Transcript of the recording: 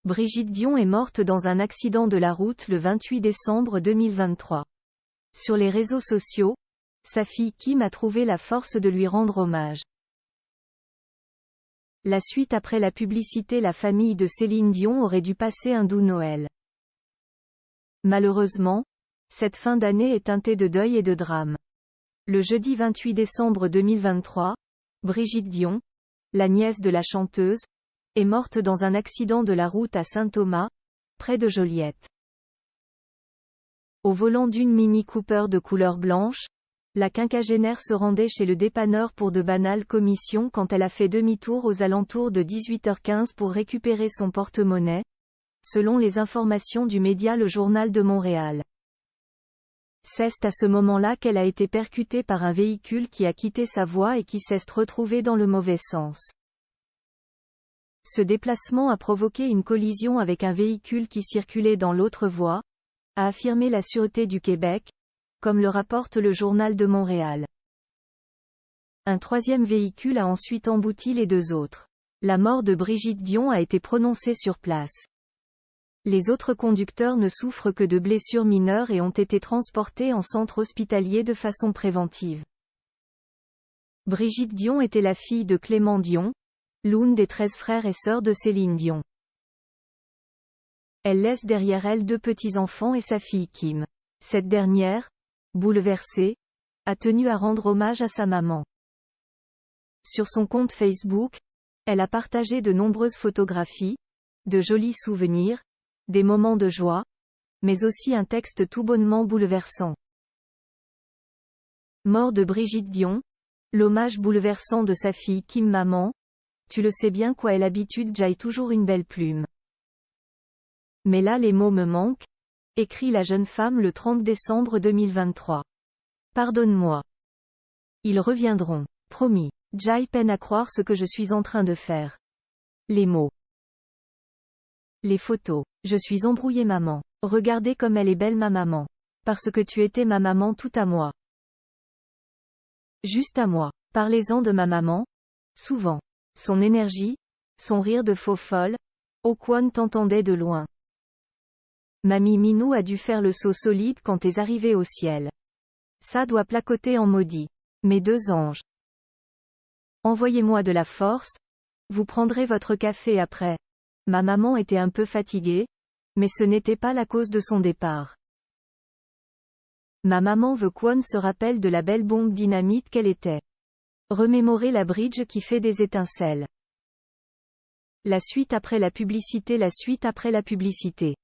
Brigitte Dion est morte dans un accident de la route le 28 décembre 2023. Sur les réseaux sociaux, sa fille Kim a trouvé la force de lui rendre hommage. La suite après la publicité. La famille de Céline Dion aurait dû passer un doux Noël. Malheureusement, cette fin d'année est teintée de deuil et de drame. Le jeudi 28 décembre 2023, Brigitte Dion, la nièce de la chanteuse, est morte dans un accident de la route à Saint-Thomas, près de Joliette. Au volant d'une Mini Cooper de couleur blanche, la quinquagénaire se rendait chez le dépanneur pour de banales commissions quand elle a fait demi-tour aux alentours de 18h15 pour récupérer son porte-monnaie, selon les informations du média Le Journal de Montréal. C'est à ce moment-là qu'elle a été percutée par un véhicule qui a quitté sa voie et qui s'est retrouvé dans le mauvais sens. Ce déplacement a provoqué une collision avec un véhicule qui circulait dans l'autre voie, a affirmé la Sûreté du Québec, comme le rapporte le Journal de Montréal. Un troisième véhicule a ensuite embouti les deux autres. La mort de Brigitte Dion a été prononcée sur place. Les autres conducteurs ne souffrent que de blessures mineures et ont été transportés en centre hospitalier de façon préventive. Brigitte Dion était la fille de Clément Dion, l'une des 13 frères et sœurs de Céline Dion. Elle laisse derrière elle 2 petits-enfants et sa fille Kim. Cette dernière, bouleversée, a tenu à rendre hommage à sa maman. Sur son compte Facebook, elle a partagé de nombreuses photographies, de jolis souvenirs, des moments de joie, mais aussi un texte tout bonnement bouleversant. Mort de Brigitte Dion, l'hommage bouleversant de sa fille Kim. Maman, tu le sais bien quoi est l'habitude, j'ai toujours une belle plume. Mais là les mots me manquent, écrit la jeune femme le 30 décembre 2023. Pardonne-moi. Ils reviendront, promis. J'ai peine à croire ce que je suis en train de faire. Les mots. Les photos. Je suis embrouillée maman. Regardez comme elle est belle ma maman. Parce que tu étais ma maman tout à moi. Juste à moi. Parlez-en de ma maman. Souvent. Son énergie, son rire de faux folle, Okwon t'entendait de loin. Mamie Minou a dû faire le saut solide quand t'es arrivé au ciel. Ça doit placoter en maudit. Mes 2 anges. Envoyez-moi de la force, vous prendrez votre café après. Ma maman était un peu fatiguée, mais ce n'était pas la cause de son départ. Ma maman veut qu'Won se rappelle de la belle bombe dynamite qu'elle était. Remémorer la bridge qui fait des étincelles. La suite après la publicité. La suite après la publicité.